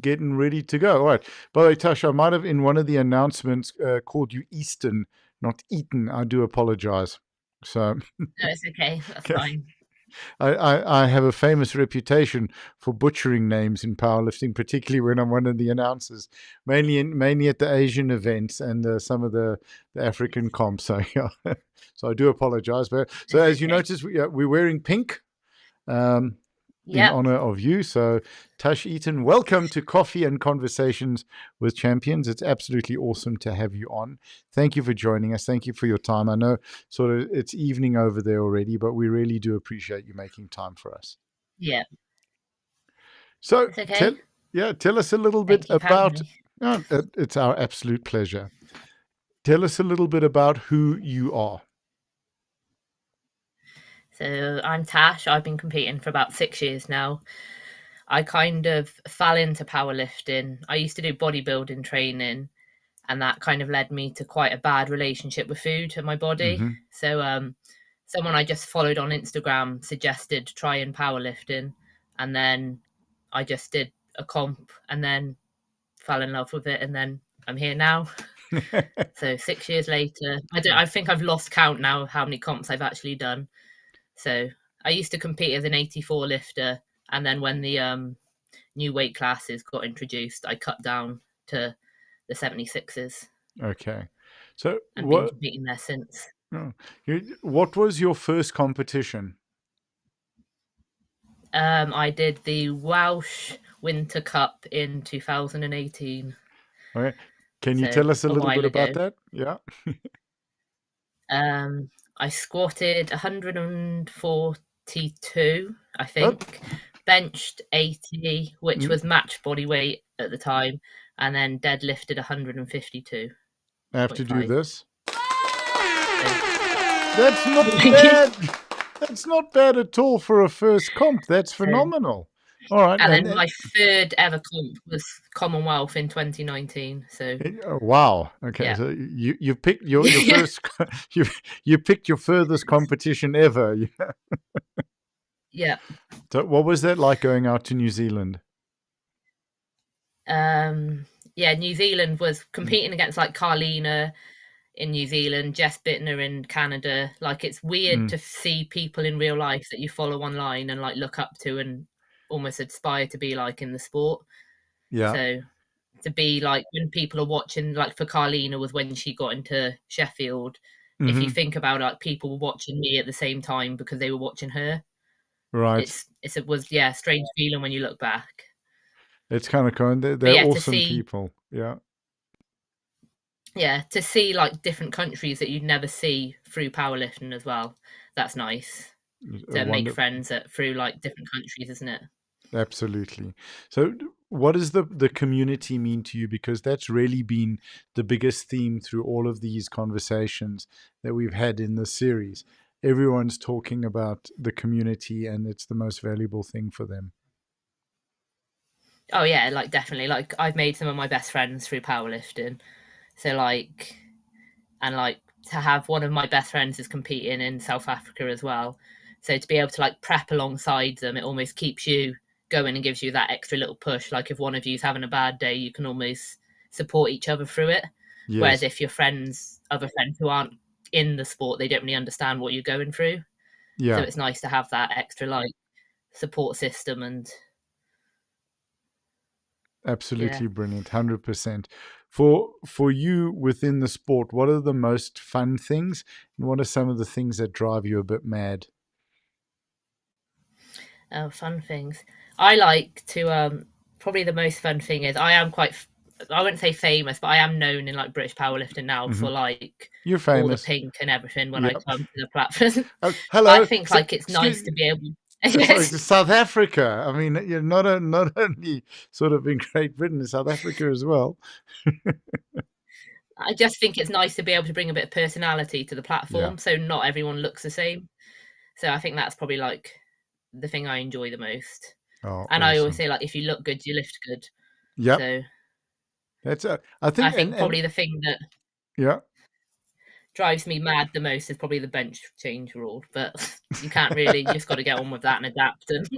getting ready to go. All right. By the way, Tash, I might have in one of the announcements called you Easton, not Eaton. I do apologize. So, No, it's okay. That's okay. fine. I have a famous reputation for butchering names in powerlifting, particularly when I'm one of the announcers, mainly at the Asian events and some of the African comps. So yeah, so I do apologize. But so It's as you okay. notice, we're wearing pink. Um, in Yep. honor of you. So, Tash Easton, welcome to Coffee and Conversations with Champions. It's absolutely awesome to have you on. Thank you for joining us. Thank you for your time. I know sort of it's evening over there already, but we really do appreciate you making time for us. Yeah. So, It's okay. tell us a little bit Thank you for having about. me. It's our absolute pleasure. Tell us a little bit about who you are. So I'm Tash. I've been competing for about 6 years now. I kind of fell into powerlifting. I used to do bodybuilding training, and that kind of led me to quite a bad relationship with food and my body. Hmm. So someone I just followed on Instagram suggested trying powerlifting, and then I just did a comp and then fell in love with it, and then I'm here now. So 6 years later, I think I've lost count now of how many comps I've actually done. So I used to compete as an 84 lifter, and then when the new weight classes got introduced, I cut down to the 76s Okay. So, and been competing there since. oh, what was your first competition? I did the Welsh Winter Cup in 2018, Okay. Can you so tell us a a little bit while about ago. that? Yeah. I squatted 142, I Oh, think, benched 80, which mm, was match body weight at the time, and then deadlifted 152.5. I have to do this. So, That's not bad. That's not bad at all for a first comp. That's so, phenomenal. All right, and then my third ever comp was Commonwealth in 2019. So, oh, wow. Okay, yeah. so you picked your first you you picked your furthest competition ever. Yeah. So what was that like going out to New Zealand? Um, yeah, New Zealand was Mm, competing against like Carlina in New Zealand, Jess Bittner in Canada. Like it's weird mm, to see people in real life that you follow online and like look up to and almost aspire to be like in the sport. yeah. So to be like when people are watching, like for Carlina was when she got into Sheffield. If you Hmm. think about it, like people were watching me at the same time because they were watching her. Right. It was yeah, strange feeling when you look back. It's kind of cool. But They're yeah, to awesome see people. Yeah. yeah, to see like different countries that you'd never see through powerlifting as well. That's nice A to make wonder. friends through like different countries, isn't it? Absolutely. So, what does the community mean to you? Because that's really been the biggest theme through all of these conversations that we've had in this series. Everyone's talking about the community, and it's the most valuable thing for them. Oh yeah, like definitely. Like I've made some of my best friends through powerlifting. So like and like to have one of my best friends is competing in South Africa as well. So to be able to like prep alongside them, it almost keeps you going and gives you that extra little push. Like if one of you's having a bad day, you can almost support each other through it. Whereas Yes. if your friends, other friends who aren't in the sport, they don't really understand what you're going through. So Yeah. it's nice to have that extra like support system and yeah. Absolutely brilliant. 100%. For you within the sport, what are the most fun things, and what are some of the things that drive you a bit mad? Oh, fun things. I like to probably the most fun thing is I am quite I wouldn't say famous, but I am known in like British powerlifting now Hmm. for like You're all the famous. pink and everything when I Yep. come to the platform. Oh, I hello. think So, like it's nice excuse. to be able Sorry, yes. to South Africa. I mean, you're not only sort of in Great Britain, in South Africa as well. I just think it's nice to be able to bring a bit of personality to the Yeah. platform so not everyone looks the same. So I think that's probably like the thing I enjoy the most. Oh, And I always awesome. say like if you look good, you lift good. Yep. So That's I I think think and probably the thing that yeah. drives me mad the most is probably the bench change rule, but you can't really you just got to get on with that and adapt and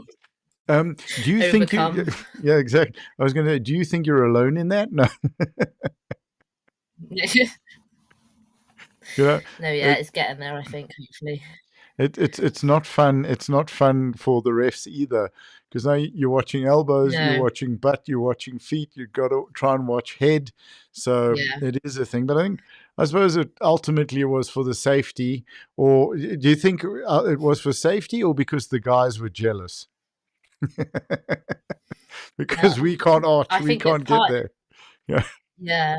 Do you think you? overcome. Yeah, exactly. I was going to. Do you think you're alone in that? No, you know, No, yeah, it, it's getting there. I think hopefully. it's not fun. It's not fun for the refs either, because now you're watching elbows, you're No, watching butt, you're watching feet. You've got to try and watch head. So yeah, it is a thing. But I suppose it ultimately was for the safety. Or do you think it was for safety, or because the guys were jealous? uh, Because we can't arch, I we think it's can't get part. there. Yeah. Yeah,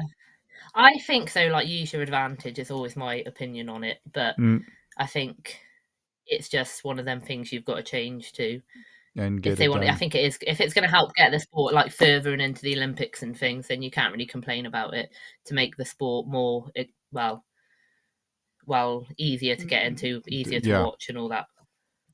I think so. Like, use your advantage is always my opinion on it, but Mm, I think it's just one of them things you've got to change to and if get they it want. I done. think it is if it's going to help get the sport like further and into the Olympics and things, then you can't really complain about it to make the sport more well easier to get into, easier to Yeah. watch, and all that.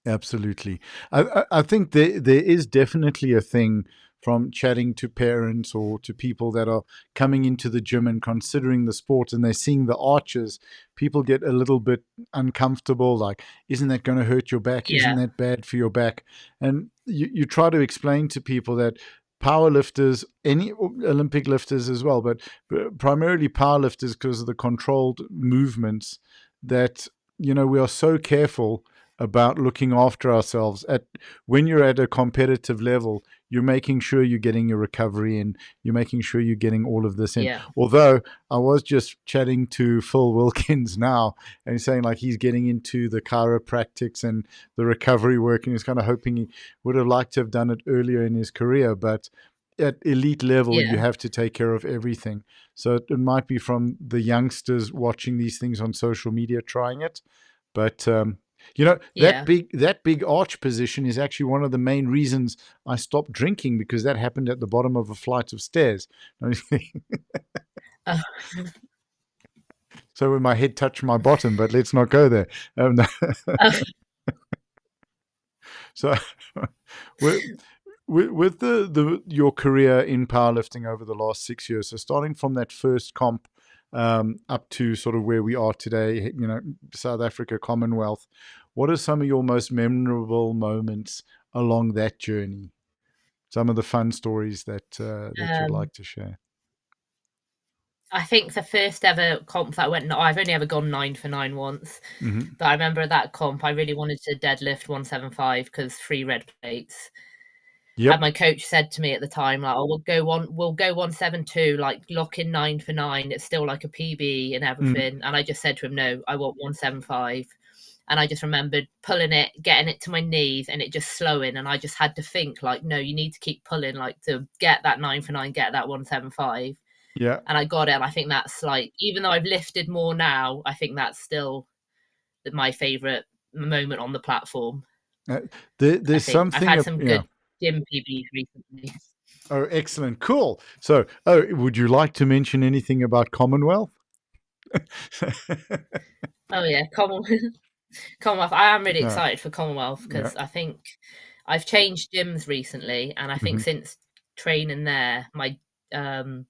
Absolutely. I think there is definitely a thing from chatting to parents or to people that are coming into the gym and considering the sport and they're seeing the arches, people get a little bit uncomfortable, like, isn't that going to hurt your back? Isn't Yeah, that bad for your back? And you try to explain to people that power lifters, any Olympic lifters as well, but primarily power lifters because of the controlled movements that, we are so careful about looking after ourselves at when you're at a competitive level. You're making sure you're getting your recovery in, you're making sure you're getting all of this in. yeah, Although I was just chatting to Phil Wilkins now, and he's saying like he's getting into the chiropractics and the recovery work, and he's kind of hoping he would have liked to have done it earlier in his career, but at elite level you yeah, have to take care of everything. So it might be from the youngsters watching these things on social media trying it, but that yeah. big arch position is actually one of the main reasons I stopped drinking, because that happened at the bottom of a flight of stairs. Uh, So when my head touched my bottom, but let's not go there. uh, So with, with the your career in powerlifting over the last 6 years, so starting from that first comp up to sort of where we are today, South Africa Commonwealth, what are some of your most memorable moments along that journey? Some of the fun stories that you'd um, like to share. I think the first ever comp that I went, I've only ever gone 9 for 9 once, Hmm. but I remember at that comp, I really wanted to deadlift 175 because 3 red plates. And Yep. my coach said to me at the time, like, "Oh, we'll go 172, like lock in 9 for 9. It's still like a PB and Mm, everything." And I just said to him, "No, I want 175." And I just remembered pulling it, getting it to my knees, and it just slowing. And I just had to think, like, no, you need to keep pulling, like, to get that 9 for 9, get that 175. yeah. And I got it. And I think that's like, even though I've lifted more now, I think that's still my favorite moment on the platform. Uh, I there's think I've something, had some yeah. good gym PBs recently. Oh, excellent. Cool. So, would you like to mention anything about Commonwealth? Oh yeah, Commonwealth. I am really Yeah. excited for Commonwealth Yeah. because I think I've changed gyms recently, and I think Hmm. since training there, my um,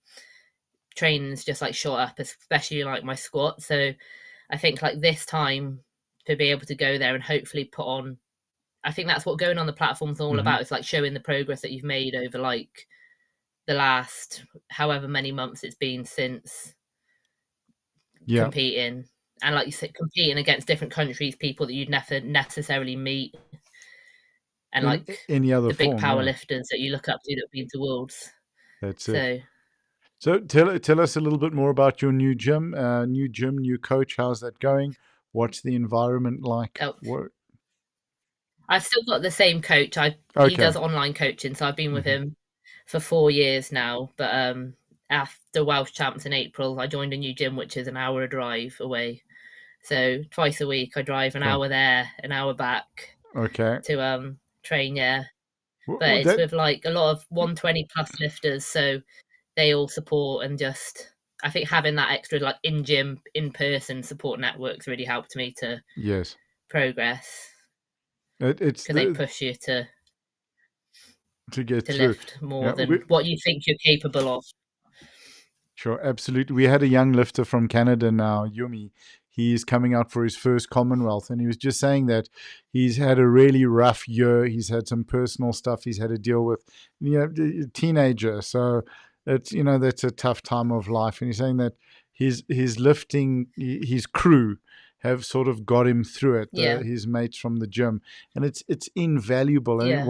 training's just like shot up, especially like my squat. So I think like this time to be able to go there and hopefully put on. I think that's what going on the platform's all Hmm. about. It's like showing the progress that you've made over like the last however many months it's been since Yeah. competing. And like you said, competing against different countries, people that you'd never necessarily meet, and In like any other the big form, power yeah. lifters that you look up to that have been to Worlds. That's it. So, So tell us a little bit more about your new coach. How's that going? What's the environment like? oh, What? I've still got the same coach. I He Okay. does online coaching, so I've been with Hmm. him for 4 years now. But after Welsh Champs in April, I joined a new gym, which is an hour drive away. So twice a week, I drive an Cool. hour there, an hour back Okay. to train. Yeah, but Would it's that? with like a lot of 120 plus lifters, so they all support. And just I think having that extra like in gym in person support networks really helped me to Yes. progress It's because they the push you to get to through. lift more Yeah. We, than what you think you're capable of. Sure, absolutely. We had a young lifter from Canada now, Yumi. he's coming out for his first Commonwealth, and he was just saying that he's had a really rough year. He's had some personal stuff he's had to deal with, a teenager. So it's that's a tough time of life, and he's saying that his lifting his crew have sort of got him through it. Yeah. His mates from the gym, and it's invaluable. And Yeah.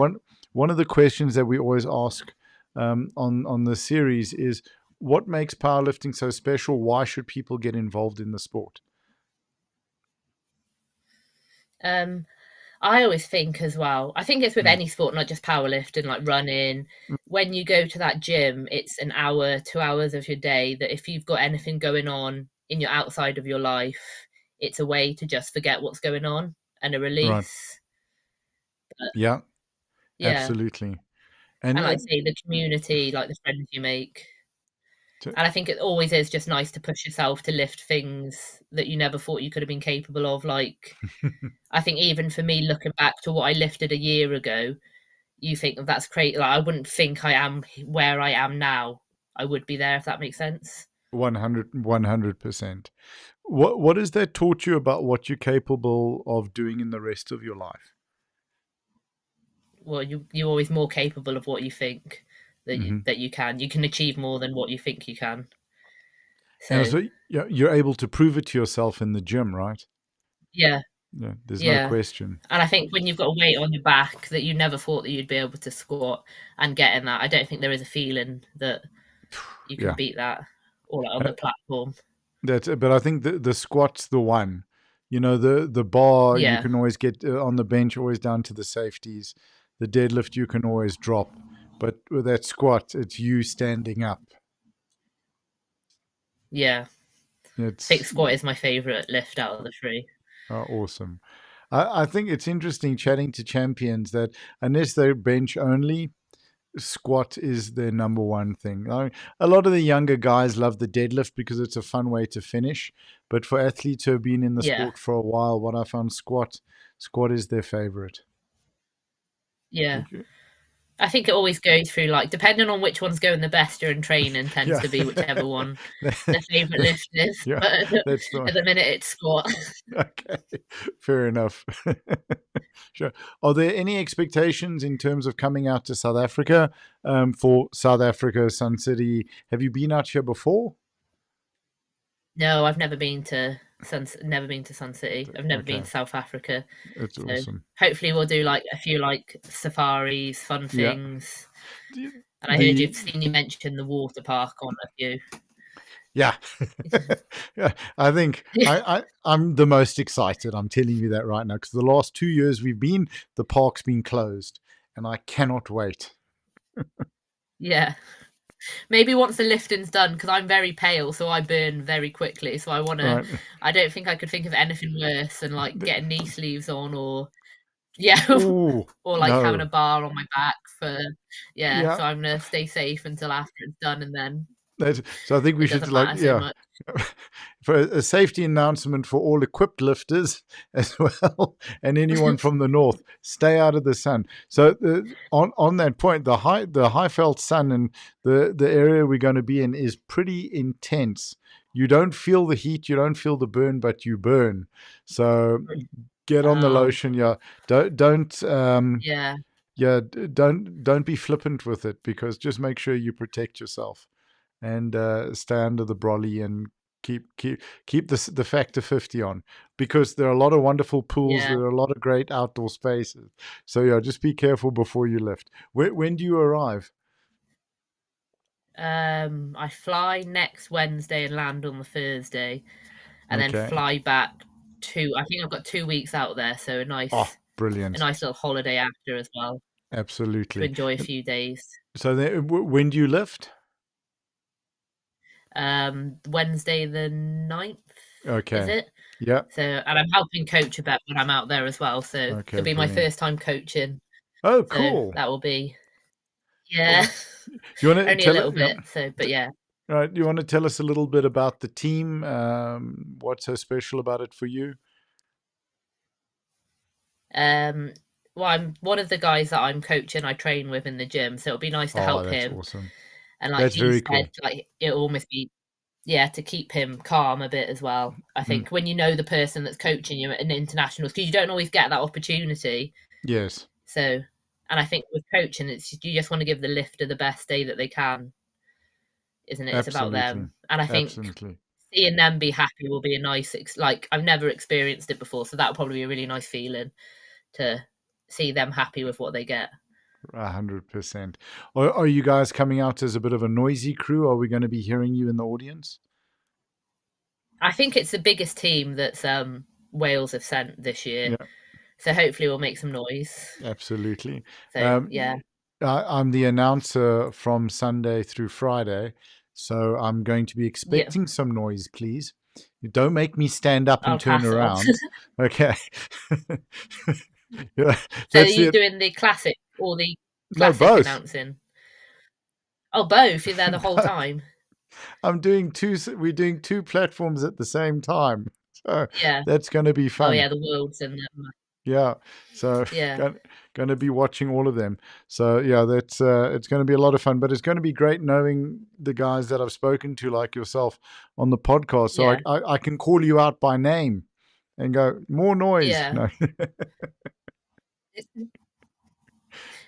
one of the questions that we always ask on the series is, what makes powerlifting so special? Why should people get involved in the sport? Um, I always think as well, I think it's with Mm, any sport, not just powerlifting, like running. When you go to that gym, it's an hour, 2 hours of your day that if you've got anything going on in your outside of your life, it's a way to just forget what's going on and a right. release. But Yeah, yeah. absolutely. And And like I say, the community, like the friends you make. to, And I think it always is just nice to push yourself to lift things that you never thought you could have been capable of. Like, I think even for me, looking back to what I lifted a year ago, you think that's crazy. Like, I wouldn't think I am where I am now. I would be there if that makes sense. 100%. What has that taught you about what you're capable of doing in the rest of your life? Well, you're always more capable of what you think Hmm. that you can. You can achieve more than what you think you can. And So so you're able to prove it to yourself in the gym, right? yeah, Yeah, there's no yeah. question. And I think when you've got a weight on your back that you never thought that you'd be able to squat and getting that, I don't think there is a feeling that you can Yeah. beat that or like on Uh, the platform. but I think the squat's the one. The bar you Yeah, can always get on the bench, always down to the safeties. The deadlift you can always drop, but with that squat, it's you standing up. yeah. I think It's squat is my favourite lift out of the three. awesome. I think it's interesting chatting to champions that unless they're bench only, squat is their number one thing. A lot of the younger guys love the deadlift because it's a fun way to finish. But for athletes who have been in the Yeah, sport for a while, what I found squat is their favorite. yeah. Okay. I think it always goes through like depending on which one's going the best during training tends Yeah. to be whichever one the favourite lift is. Yeah, But that's the one. at the minute it's squat. Okay, fair enough. Sure. Are there any expectations in terms of coming out to South Africa for South Africa, Sun City? Have you been out here before? No, I've never been to Sun City. I've never been Okay, to South Africa. that's So awesome. hopefully we'll do like a few like safaris, fun Yeah. things. The, And I heard the you've seen you mention the water park on a few. yeah. Yeah, I think I'm the most excited. I'm telling you that right now because the last 2 years the park's been closed, and I cannot wait. Yeah. Maybe once the lifting's done, because I'm very pale, so I burn very quickly. So Right. I don't think I could think of anything worse than like getting knee sleeves on or yeah, Oh or like having a no. bar on my back for yeah. Yeah. So I'm gonna stay safe until after it's done, and then So I think we it should doesn't matter so yeah, much. for a safety announcement for all equipped lifters as well, and anyone from the north, stay out of the sun. So on that point, the Highveld sun and the area we're going to be in is pretty intense. You don't feel the heat, you don't feel the burn, but you burn. So get on the Oh, lotion. Yeah, don't yeah, yeah, don't be flippant with it because just make sure you protect yourself and stay under the brolly and keep the factor 50 on because there are a lot of wonderful pools. yeah. There are a lot of great outdoor spaces. So yeah, just be careful before you lift. When do you arrive? I fly next Wednesday and land on the Thursday, and then Okay. fly back I think I've got 2 weeks out there, so Oh, a brilliant. nice little holiday after as well to Absolutely. enjoy a few days. So then, when do you lift? Wednesday the 9th, is Okay. it? Yeah. So, and I'm helping coach a bit when I'm out there as well. So Okay, it'll be my brilliant. first time coaching. Oh, So cool. that will be, yeah, Well, you want to only a tell little it? Yeah. bit. So, but yeah. All right. You want to tell us a little bit about the team? What's so special about it for you? Um, well, I'm one of the guys that I'm coaching, I train with in the gym. So it'll be nice to Oh, help that's him. awesome. And like That's he very said, cool. like it'll almost be yeah, to keep him calm a bit as well. I Mm. think when you know the person that's coaching you at an internationals, because you don't always get that opportunity. Yes, So, and I think with coaching, it's you just want to give the lifter the best day that they can, isn't it? It's about absolutely. them, and I think Absolutely. seeing them be happy will be a nice. Like I've never experienced it before, so that'll probably be a really nice feeling to see them happy with what they get. 100%. Are you guys coming out as a bit of a noisy crew? Are we going to be hearing you in the audience? I think it's the biggest team that's Wales have sent this year, Yeah, so hopefully we'll make some noise. absolutely. So yeah, I'm the announcer from Sunday through Friday, so I'm going to be yeah, expecting some noise, please. Don't make me stand up and I'll turn pass on. around. Okay. Yeah, So that's you're it. doing the classic or the No, classic both. announcing? Oh, both. You're there the whole time. I'm doing two. We're doing two platforms at the same time, so Yeah. that's going to be Oh fun. yeah, the worlds and Yeah, so yeah, going to be watching all of them. So yeah, that's it's going to be a lot of fun. But it's going to be great knowing the guys that I've spoken to, like yourself, on the podcast. So yeah, I can call you out by name and go more noise. yeah. No,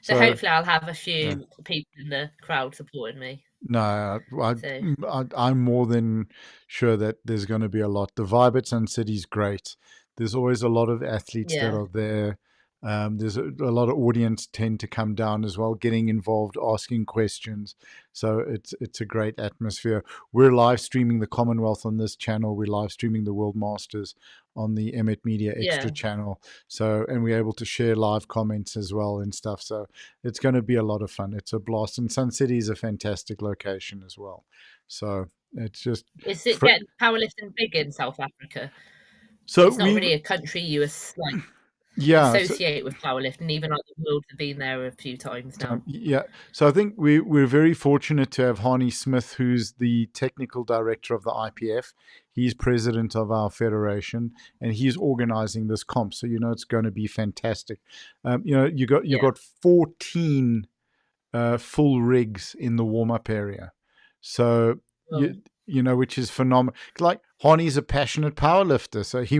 So so hopefully I'll have a yeah. few people in the crowd supporting me. No, So I'm more than sure that there's going to be a lot. The vibe at Sun City is great. There's always a lot of athletes that yeah, are there. There's a lot of audience tend to come down as well, getting involved, asking questions. So it's a great atmosphere. We're live streaming the Commonwealth on this channel. We're live streaming the World Masters on the Emmet Media Extra yeah. channel. So and we're able to share live comments as well and stuff. So it's going to be a lot of fun. It's a blast, and Sun City is a fantastic location as well. So it's just Is it fr- getting powerlifting big in South Africa? so It's not we've really a country you like yeah. So associate with powerlifting. Even like the worlds have been there a few times time. now. Yeah. So I think we're very fortunate to have Harney Smith, who's the technical director of the IPF. He's president of our federation, and he's organizing this comp. So you know it's going to be fantastic. You know you've Yeah. got 14 full rigs in the warm up area. So Well, you know, which is phenomenal. Like Harney's a passionate power lifter, so he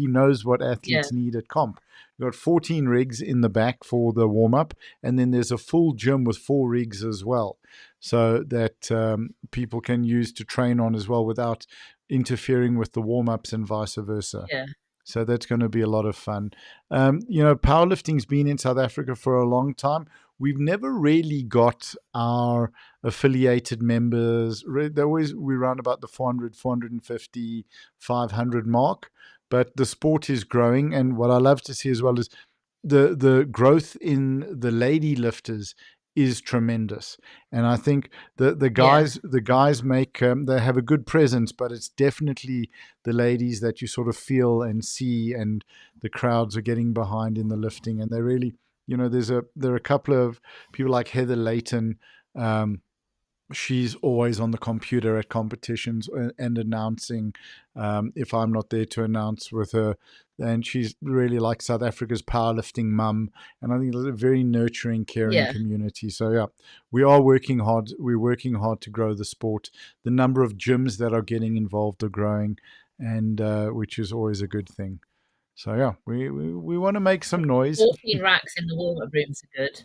knows what yeah, athletes need at comp. You've got 14 rigs in the back for the warm up, and then there's a full gym with 4 rigs as well, so that people can use to train on as well without interfering with the warm ups and vice versa. yeah, So that's going to be a lot of fun. You know, powerlifting's been in South Africa for a long time. We've never really got our affiliated members. They always we run about the 400, 450, 500 mark. But the sport is growing, and what I love to see as well is the growth in the lady lifters is tremendous, and I think yeah, the guys make they have a good presence, but it's definitely the ladies that you sort of feel and see, and the crowds are getting behind in the lifting, and they really, you know, there are a couple of people like Heather Layton. Um, she's always on the computer at competitions and announcing if I'm not there to announce with her. And she's really like South Africa's powerlifting mum. And I think it's a very nurturing, caring yeah, community. So, yeah, we are working hard. We're working hard to grow the sport. The number of gyms that are getting involved are growing, and which is always a good thing. So, yeah, we want to make some noise. 14 racks in the warm-up rooms are good.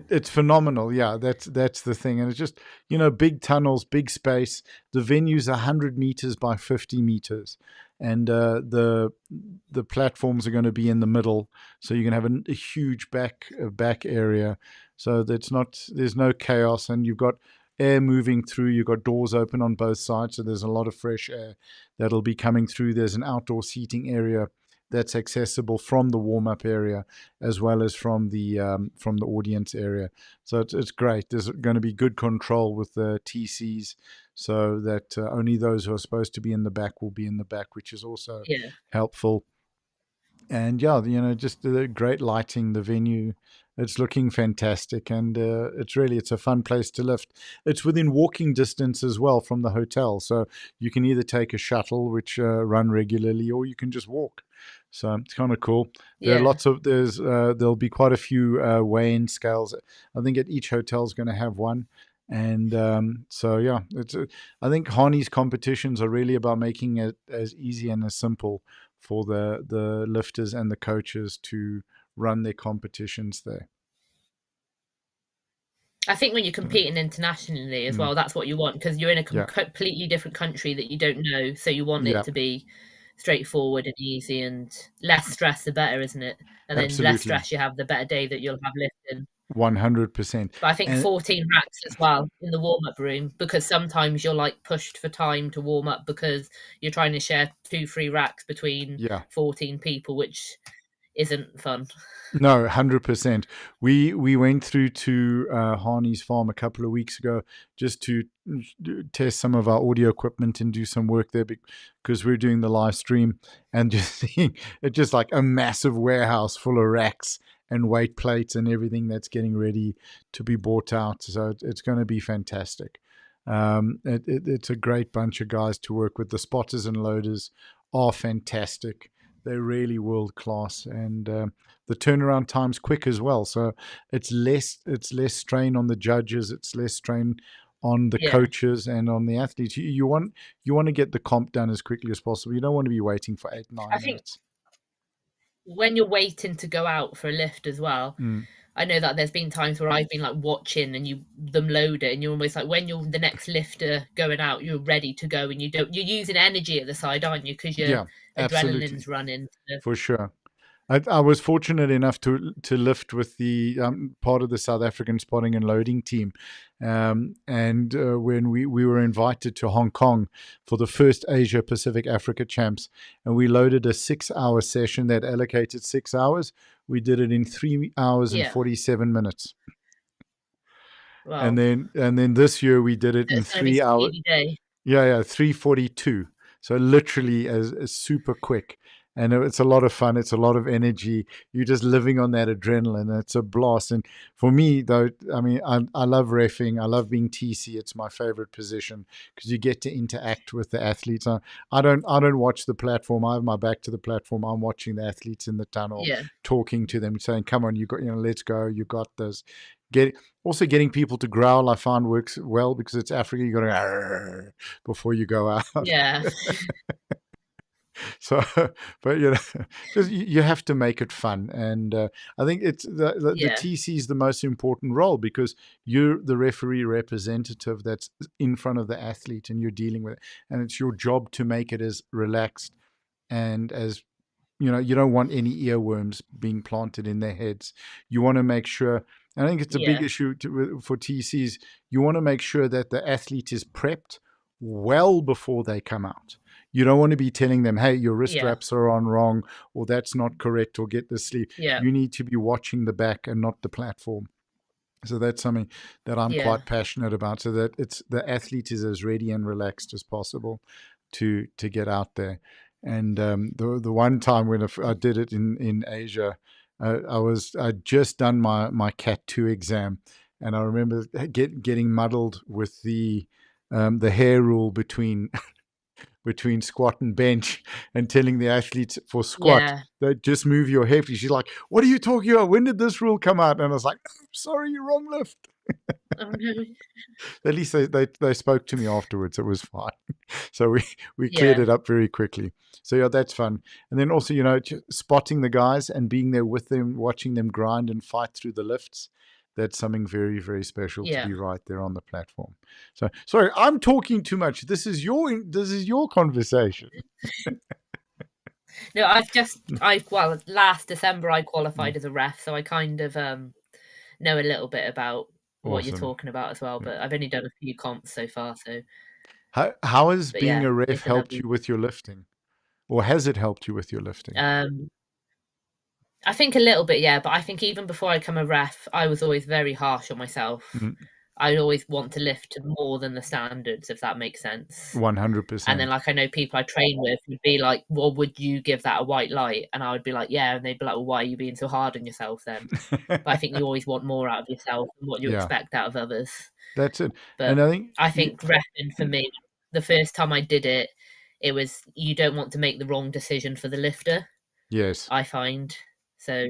It's phenomenal. Yeah, that's the thing, and it's just you know big tunnels, big space. The venue's 100 meters by 50 meters, and the platforms are going to be in the middle, so you can have a huge back area, so that's not there's no chaos, and you've got air moving through. You've got doors open on both sides, so there's a lot of fresh air that'll be coming through. There's an outdoor seating area that's accessible from the warm up area as well as from the audience area. So it's great. There's going to be good control with the TCs, so that only those who are supposed to be in the back will be in the back, which is also Yeah, helpful. And yeah, you know, just the great lighting, the venue. It's looking fantastic, and it's a fun place to lift. It's within walking distance as well from the hotel, so you can either take a shuttle, which run regularly, or you can just walk. So it's kind of cool. yeah, There'll be quite a few weigh-in scales. I think at each hotel is going to have one, And so yeah, I think Harney's competitions are really about making it as easy and as simple for the lifters and the coaches to run their competitions there. I think when you're So, competing internationally as mm, well, that's what you want because you're in a yeah, completely different country that you don't know. So you want it yeah, to be straightforward and easy and less stress, the better, isn't it? And then the less absolutely, stress you have, the better day that you'll have lifting. 100%. But I think And 14 racks as well in the warm up room because sometimes you're like pushed for time to warm up because you're trying to share two, three racks between yeah, 14 people, which isn't fun. no, 100%. We went through to Harney's farm a couple of weeks ago just to test some of our audio equipment and do some work there because we're doing the live stream and just seeing it's just like a massive warehouse full of racks and weight plates and everything that's getting ready to be bought out. So it's going to be fantastic. It's a great bunch of guys to work with. The spotters and loaders are fantastic. They're really world class, and the turnaround time's quick as well. So it's less strain on the judges, it's less strain on the Yeah. coaches and on the athletes. You want to get the comp done as quickly as possible. You don't want to be waiting for eight, I nine think minutes. when you're waiting to go out for a lift as well, Mm, I know that there's been times where I've been like watching and you them load it and you're almost like when you're the next lifter going out, you're ready to go and you're using energy at the side, aren't you? Because your yeah, absolutely, adrenaline's running. So, for sure. I was fortunate enough to lift with the part of the South African spotting and loading team, and when we were invited to Hong Kong for the first Asia Pacific Africa Champs, and we loaded a 6 hour session that allocated 6 hours. We did it in 3 hours and yeah. 47 minutes, and Well, then this year we did it so in it's going to be 3 hours. speedy day. Yeah, 3:42. So literally as super quick. And it's a lot of fun. It's a lot of energy. You're just living on that adrenaline. It's a blast. And for me, though, I mean, I love reffing. I love being TC. It's my favorite position because you get to interact with the athletes. I don't watch the platform. I have my back to the platform. I'm watching the athletes in the tunnel, Yeah. talking to them, saying, "Come on, let's go. You got this." Get Also getting people to growl. I find works well because it's Africa. You got to before you go out. Yeah. So, but just you have to make it fun, and I think it's the Yeah. TC is the most important role because you're the referee representative that's in front of the athlete, and you're dealing with it, and it's your job to make it as relaxed and as you don't want any earworms being planted in their heads. You want to make sure. And I think it's a big Yeah. issue for TCs. You want to make sure that the athlete is prepped well before they come out. You don't want to be telling them, "Hey, your wrist Yeah. straps are on wrong, or that's not correct, or get the sleeve." Yeah. You need to be watching the back and not the platform. So that's something that I'm Yeah. quite passionate about. So that it's the athlete is as ready and relaxed as possible to get out there. And the one time when I did it in Asia, I'd just done my Cat 2 exam, and I remember getting muddled with the hair rule between squat and bench, and telling the athletes for squat Yeah. that just move your hip. She's like, "What are you talking about? When did this rule come out?" And I was like, "Oh, sorry, you wrong lift." Oh no. At least they spoke to me afterwards. It was fine. So we cleared Yeah. it up very quickly. So yeah, that's fun. And then also, spotting the guys and being there with them, watching them grind and fight through the lifts. That's something very, very special to Yeah. be right there on the platform. So sorry, I'm talking too much. This is your conversation. No, well, last December I Mm, qualified as a ref, so I kind of know a little bit about what you're awesome. talking about as well, Yeah. but I've only done a few comps so far, so How has but being yeah, a ref it's a helped lovely you with your lifting, or has it helped you with your lifting? um I think a little bit, yeah, but I think even before I become a ref, I was always very harsh on myself. Mm, I'd always want to lift to more than the standards, if that makes sense. And then, 100%. like, I know people I train with would be like, "Well, would you give that a white light?" And I would be like, "Yeah," and they'd be like, "Well, why are you being so hard on yourself then?" But I think you always want more out of yourself than what you Yeah, expect out of others. that's it. And But I think, I think repping for me, the first time I did it, it was you don't want to make the wrong decision for the lifter, yes, I find. So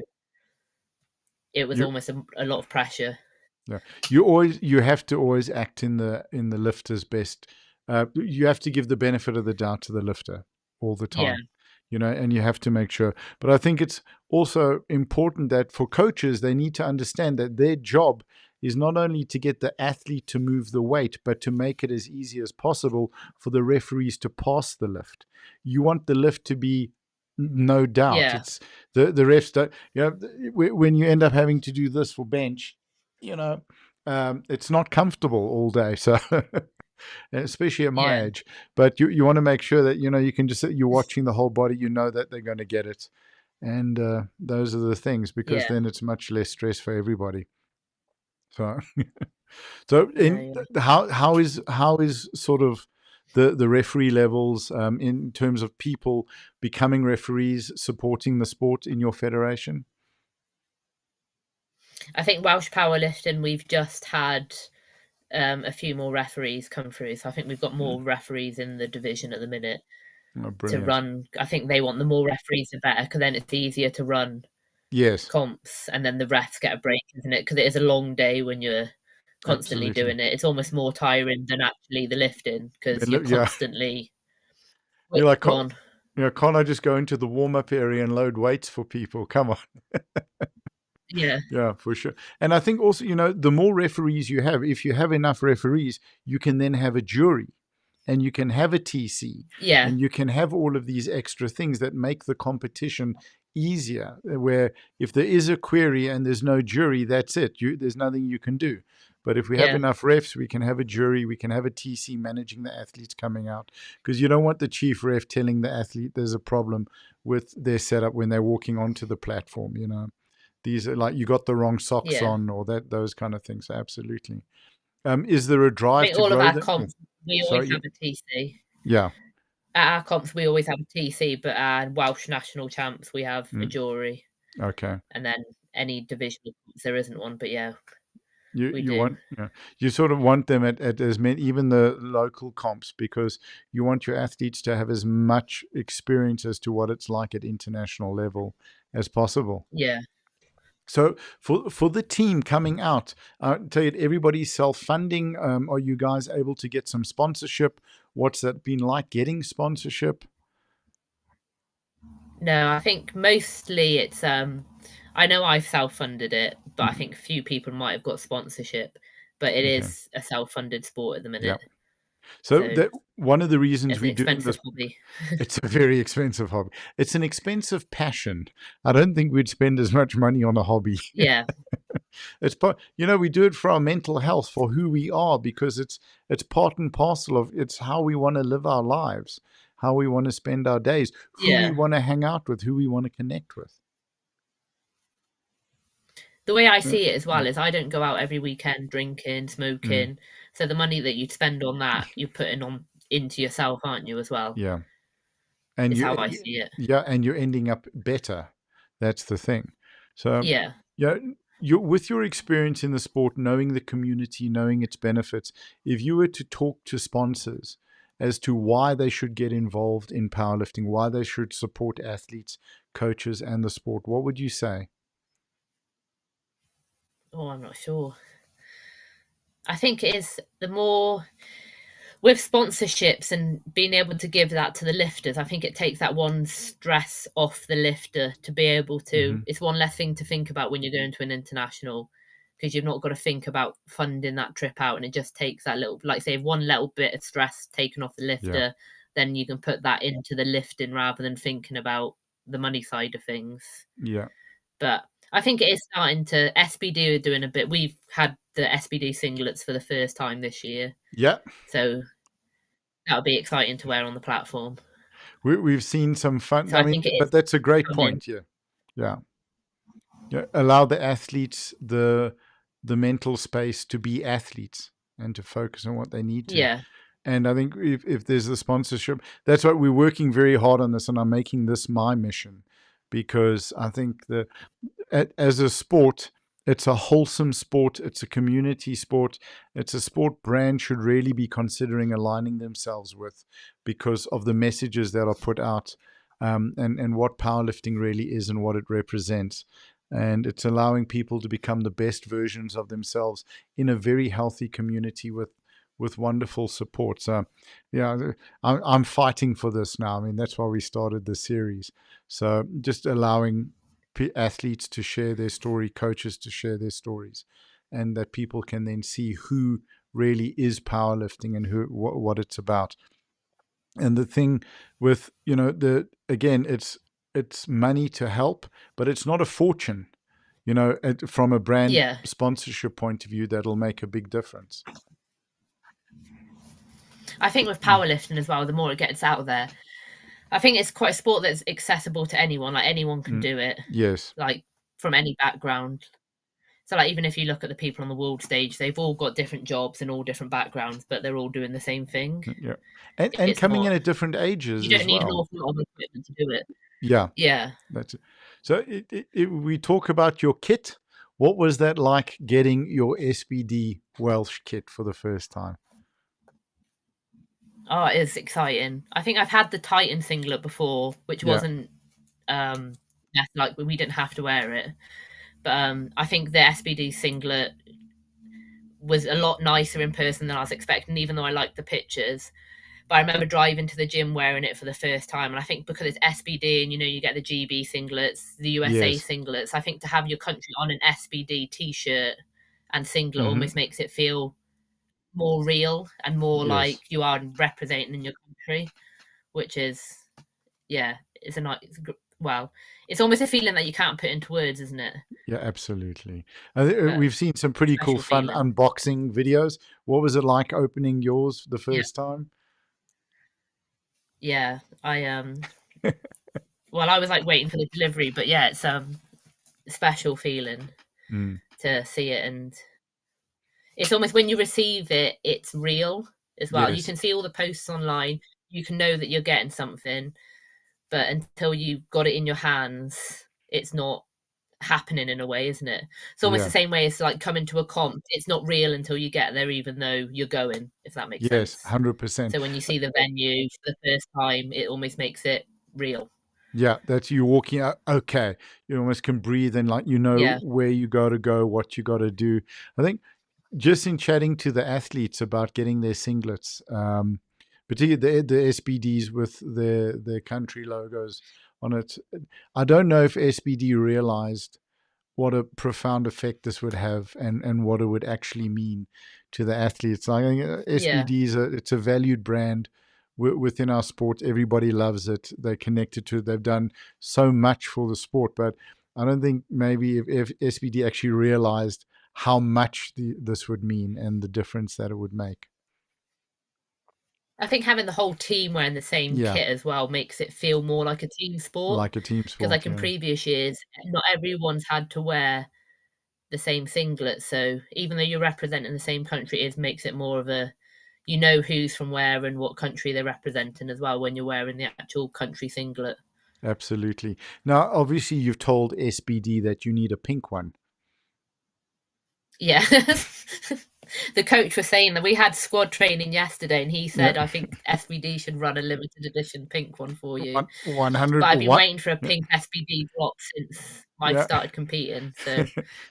it was you almost a lot of pressure. Yeah, you have to always act in the lifter's best. You have to give the benefit of the doubt to the lifter all the Yeah, time, and you have to make sure. But I think it's also important that for coaches, they need to understand that their job is not only to get the athlete to move the weight, but to make it as easy as possible for the referees to pass the lift. You want the lift to be no doubt. yeah, It's the refs don't. When you end up having to do this for bench, you know, it's not comfortable all day. So, especially at my yeah, age, but you want to make sure that you can just you're watching the whole body. You know that they're going to get it, and those are the things because yeah. then it's much less stress for everybody. So, so No, in yeah. how is sort of the referee levels in terms of people becoming referees, supporting the sport in your federation? I think Welsh powerlifting, we've just had a few more referees come through. So I think we've got Mm. more referees in the division at the minute Oh, to brilliant. run. I think they want the more referees, the better, because then it's easier to run Yes, comps, and then the refs get a break, isn't it? Because it is a long day when you're constantly absolutely. doing it. It's almost more tiring than actually the lifting because you're Yeah, constantly you're switched like, on. can't I just go into the warm up area and load weights for people? Come on. Yeah, Yeah, for sure. And I think also, the more referees you have, if you have enough referees, you can then have a jury and you can have a TC yeah, and you can have all of these extra things that make the competition easier. Where if there is a query and there's no jury, that's it. There's nothing you can do. But if we have yeah, enough refs, we can have a jury, we can have a TC managing the athletes coming out. Because you don't want the chief ref telling the athlete there's a problem with their setup when they're walking onto the platform. These are like you got the wrong socks yeah. on or those kind of things. Absolutely. Is there a I drive think to all of grow our them? Oh, comps, we always sorry. have a TC. Yeah. At our comps, we always have a TC, but our Welsh national champs, we have a Mm, jury, okay. and then any divisional comps, there isn't one. But yeah, You we you do. want you sort of want them at as many, even the local comps, because you want your athletes to have as much experience as to what it's like at international level as possible. Yeah. So for the team coming out, I tell you, everybody's self funding. Are you guys able to get some sponsorship? What's that been like getting sponsorship? No, I think mostly it's I know I've self-funded it, but I Mhm. think few people might have got sponsorship, but it Okay. is a self-funded sport at the Yeah. minute. So So that one of the reasons it's an we're doing expensive this, hobby. it's a very expensive hobby. It's an expensive passion. I don't think we'd spend as much money on a hobby. Yeah, We do it for our mental health, for who we are, because it's part and parcel of it's how we want to live our lives, how we want to spend our days, who we yeah. want to hang out with, who we want to connect with. The way I Yeah. see it as well Mm, is I don't go out every weekend drinking, mm, smoking. So the money that you'd spend on that, you're putting on into yourself, aren't you, as well? yeah. And Is you how I see it. yeah, and you're ending up better. That's the thing. So Yeah. yeah, with your experience in the sport, knowing the community, knowing its benefits, if you were to talk to sponsors as to why they should get involved in powerlifting, why they should support athletes, coaches, and the sport, what would you say? Oh, I'm not sure. I think it is the more with sponsorships and being able to give that to the lifters, I think it takes that one stress off the lifter to be able to. Hmm. It's one less thing to think about when you're going to an international because you've not got to think about funding that trip out, and it just takes that little, like say, one little bit of stress taken off the Yeah, lifter. Then you can put that into the lifting rather than thinking about the money side of things. yeah, But I think it is starting to. SBD are doing a bit. We've had the SBD singlets for the first time this year, yeah. so that'll be exciting to wear on the platform. We've seen some fun. So I I mean, think it but is that's a great coming. point. Yeah, yeah. Yeah, allow the athletes the mental space to be athletes and to focus on what they need to. Yeah, And I think if there's a sponsorship, that's why we're working very hard on this, and I'm making this my mission because I think that as a sport, it's a wholesome sport. It's a community sport. It's a sport brand should really be considering aligning themselves with because of the messages that are put out and what powerlifting really is and what it represents. and it's allowing people to become the best versions of themselves in a very healthy community with wonderful support. So, yeah, I'm fighting for this now. I mean, that's why we started the series. So, just allowing athletes to share their story, coaches to share their stories, and that people can then see who really is powerlifting and who what it's about. And the thing with, the again, it's money to help, but it's not a fortune. From a brand Yeah. sponsorship point of view, that'll make a big difference. I think with Mm. powerlifting as well, the more it gets out there, I think it's quite a sport that's accessible to anyone. Like anyone can Mm. do it, Yes. like from any background. So like even if you look at the people on the world stage, they've all got different jobs and all different backgrounds, but they're all doing the same thing. Yeah. And It's coming in not, at different you ages don't as need an well. awful lot of equipment to do it. Yeah, Yeah. that's it. So we talk about your kit. What was that like getting your SBD Welsh kit for the first time? Oh, it is exciting. I think I've had the Titan singlet before, which Yeah. wasn't like we didn't have to wear it. But I think the SBD singlet was a lot nicer in person than I was expecting, even though I liked the pictures. But I remember driving to the gym wearing it for the first time, and I think because it's SBD and you get the GB singlets, the USA Yes. singlets, I think to have your country on an SBD t-shirt and singlet Hmm. almost makes it feel more real and more like Yes. you are representing in your country, which is, yeah, it's a nice, well, it's almost a feeling that you can't put into words, isn't it? Yeah, absolutely. But We've seen some pretty cool, special fun feeling. unboxing videos. What was it like opening yours the Yeah, first time? yeah. Well, I was like waiting for the delivery, but yeah, it's a special feeling Mm. to see it, and it's almost when you receive it, it's real as well. You Yes. can see all the posts online, you can know that you're getting something, but until you've got it in your hands, it's not happening in a way, isn't it? It's almost the Yeah. same way as like coming to a comp. It's not real until you get there, even though you're going, if that makes Yes. sense. 100%. So when you see the venue for the first time, it almost makes it real. Yeah, that's you walking out. Okay, you almost can breathe and like Yeah, where you got to go, what you got to do. I think just in chatting to the athletes about getting their singlets, particularly the SBDs with their country logos on it. I don't know if SBD realized what a profound effect this would have and what it would actually mean to the athletes. Like yeah. SBD it's a valued brand within our sport. Everybody loves it. They're connected to it. They've done so much for the sport, but I don't think maybe if SBD actually realized how much this would mean and the difference that it would make. I think having the whole team wearing the same Yeah, kit as well makes it feel more like a team sport. like a team Because sport. like in Yeah, previous years, not everyone's had to wear the same singlet. So even though you're representing the same country, it makes it more of a, who's from where and what country they're representing as well when you're wearing the actual country singlet. absolutely. Now, obviously, you've told SBD that you need a pink one. Yeah. The coach was saying that we had squad training yesterday, and he Yeah, said, I think SBD should run a limited edition pink one for you. one But hundred I've been one. waiting for a pink SBD drop since I've Yeah. started competing. So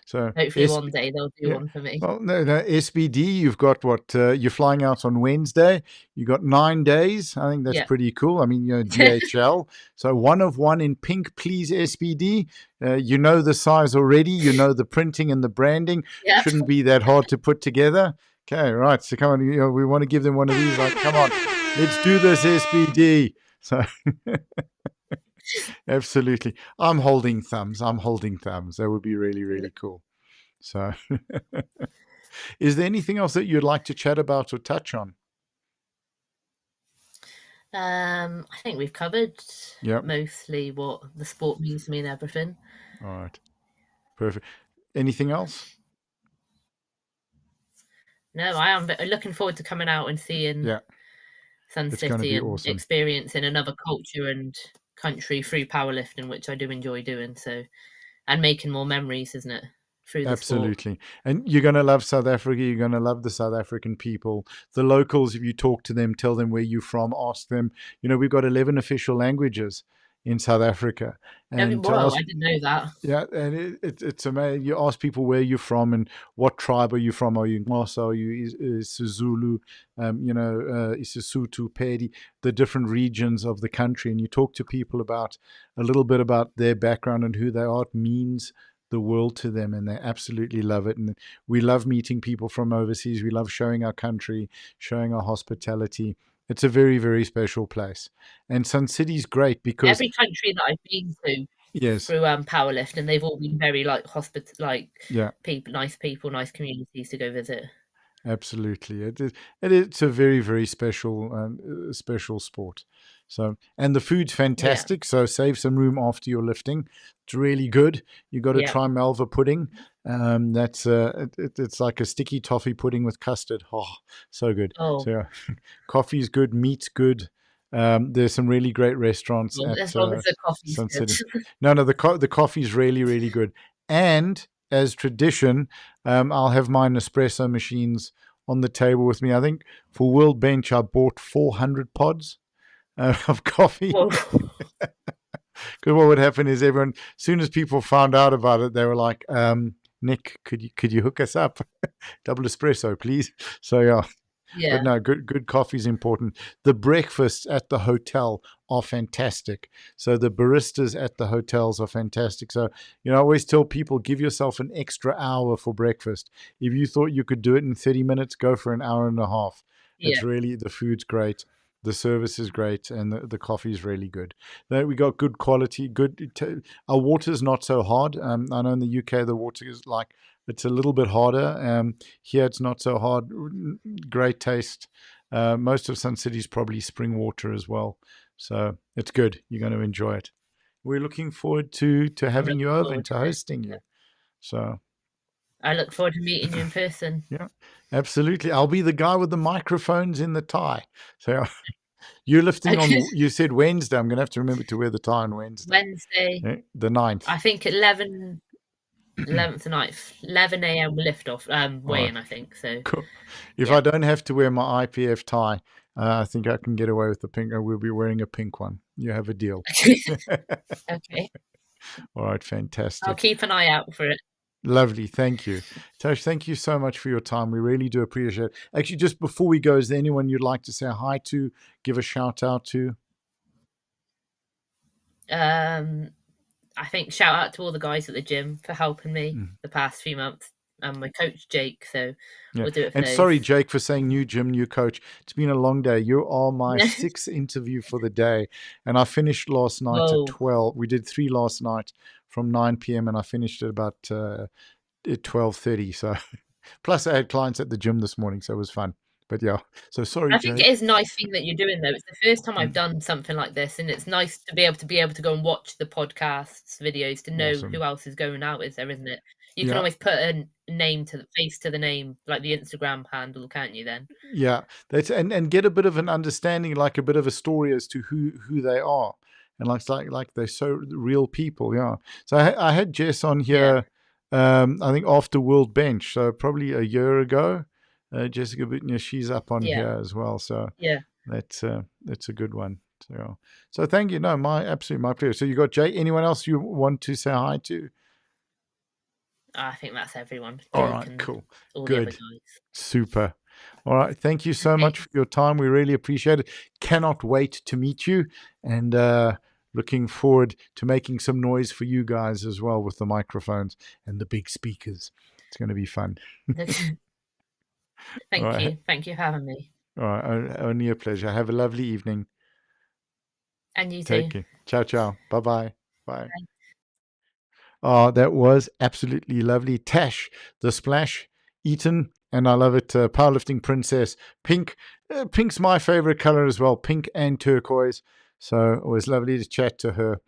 So hopefully one day they'll do yeah. one for me. Well, no, SBD. You've got what? You're flying out on Wednesday. You got 9 days. I think that's Yeah. pretty cool. I mean, DHL. So one of one in pink, please, SBD. You know the size already. You know the printing and the branding. Yeah. Shouldn't be that hard to put together. Okay, right. So come on. We want to give them one of these. Like, come on, let's do this, SBD. So absolutely, I'm holding thumbs. I'm holding thumbs. That would be really, really cool. So, is there anything else that you'd like to chat about or touch on? I think we've covered Yep. mostly what the sport means to me and everything. All right. Perfect. Anything else? No, I am looking forward to coming out and seeing Yeah, Sun it's going to City be and awesome. experiencing another culture and country through powerlifting, which I do enjoy doing. So, and making more memories, isn't it, through the sport? Absolutely. And you're going to love South Africa. You're going to love the South African people. The locals, if you talk to them, tell them where you're from, ask them. We've got 11 official languages in South Africa. And to Whoa, ask I didn't know that. yeah, and it's amazing. You ask people where you're from and what tribe are you from? Are you Xhosa? Are you isiZulu? Isisotho, Pedi, the different regions of the country, and you talk to people about a little bit about their background and who they are. It means the world to them, and they absolutely love it. And we love meeting people from overseas. We love showing our country, showing our hospitality. It's a very, very special place. And Sun City's great because Every country that I've been to yes, through powerlifting, they've all been very like yeah. people, nice communities to go visit. Absolutely, it's a very very special special sport. So and the food's Yeah, fantastic. So save some room after your lifting. It's really good. You got to yeah. try Malva pudding. That's it's like a sticky toffee pudding with custard. Oh, so good. Oh, So yeah, coffee's good, meat's good. There's some really great restaurants well, at as long as the coffee's Sun good. City. No, no, the coffee's really really good. And as tradition, I'll have my Nespresso machines on the table with me. I think for World Bench, I bought 400 pods of coffee. Whoa. Because what would happen is everyone, as soon as people found out about it, they were like, Nick, could you hook us up? Double espresso, please. So yeah, but Yeah, no, good coffee is important. The breakfasts at the hotel are fantastic. So the baristas at the hotels are fantastic. So I always tell people, give yourself an extra hour for breakfast. If you thought you could do it in 30 minutes, go for an hour and a half. yeah, It's really the food's great. The service is great and the coffee is really good. We got good quality. Our water's not so hard. I know in the UK the water is like it's a little bit harder. Here it's not so hard. Great taste. Most of Sun City is probably spring water as well, so it's good. You're going to enjoy it. We're looking forward to I'm having you looking over and forward to to it. hosting Yeah. you. So I look forward to meeting you in person. yeah, absolutely. I'll be the guy with the microphones in the tie. So you're lifting Okay. on. You said Wednesday. I'm going to have to remember to wear the tie on Wednesday, Wednesday, the 9th. I think 11th tonight, 11 a.m. lift off, All weigh right. in, I think. So, Cool. If yeah. I don't have to wear my IPF tie, I think I can get away with the pink. I will be wearing a pink one. You have a deal. Okay. All right, I'll fantastic. keep an eye out for it. Lovely. Thank you. Tash, thank you so much for your time. We really do appreciate it. Actually, just before we go, is there anyone you'd like to say hi to, give a shout out to? Um, I think shout out to all the guys at the gym for helping me Mm. the past few months, and my coach Jake. So Yeah. we'll do it for And those. sorry, Jake, for saying new gym, new coach. It's been a long day. You are my sixth interview for the day. And I finished last night at Whoa. 12. We did 3 last night from 9 p.m. and I finished at about at 12:30. So plus I had clients at the gym this morning, so it was fun. But yeah, so sorry, I think it Jake. is a nice thing that you're doing though. It's the first time I've Mm, done something like this, and it's nice to be able to go and watch the podcasts, videos to know awesome. who else is going out with there, isn't it? You can Yeah, always put a name to the face to the name, like the Instagram handle, can't you then? yeah. That's and get a bit of an understanding, like a bit of a story as to who they are, and like they're so real people. Yeah. So I had Jess on Yeah, here. I think after World Bench, so probably a year ago. Jessica Butner, she's up on yeah, here as well. So yeah. that's a good one. So, yeah. So thank you. No, my pleasure. So you got Jay. Anyone else you want to say hi to? I think that's everyone. All Jake right, and cool, all the other good, guys. super. All right, thank you so Okay. much for your time. We really appreciate it. Cannot wait to meet you, and looking forward to making some noise for you guys as well with the microphones and the big speakers. It's going to be fun. All Thank right, you. Thank you for having me. all right. Only a pleasure. Have a lovely evening. And you Take too. care. Ciao, ciao. Bye, bye. Bye. Oh, that was absolutely lovely. Tash, the splash, Eaton, and I love it. Powerlifting princess, pink. Pink's my favorite color as well, pink and turquoise. So it was lovely to chat to her.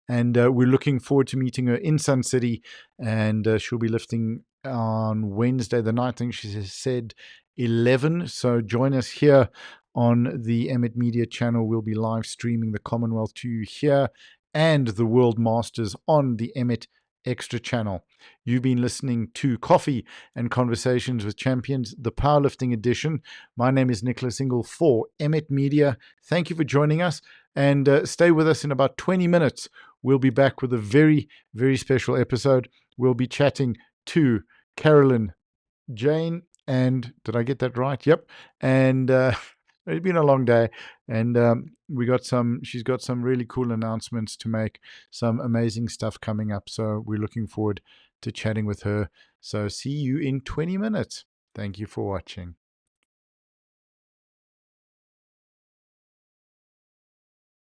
And we're looking forward to meeting her in Sun City. And she'll be lifting on Wednesday the night. I think she said 11. So join us here on the Emmett Media channel. We'll be live streaming the Commonwealth to you here and the World Masters on the Emmett extra channel. You've been listening to Coffee and Conversations with Champions, the powerlifting edition. My name is Nicholas Ingle for Emmet Media. Thank you for joining us, and stay with us in about 20 minutes. We'll be back with a very, very special episode. We'll be chatting to Carolyn Jane, and did I get that right? Yep. And it's been a long day, and she's got some really cool announcements to make, some amazing stuff coming up. So we're looking forward to chatting with her. So see you in 20 minutes. Thank you for watching.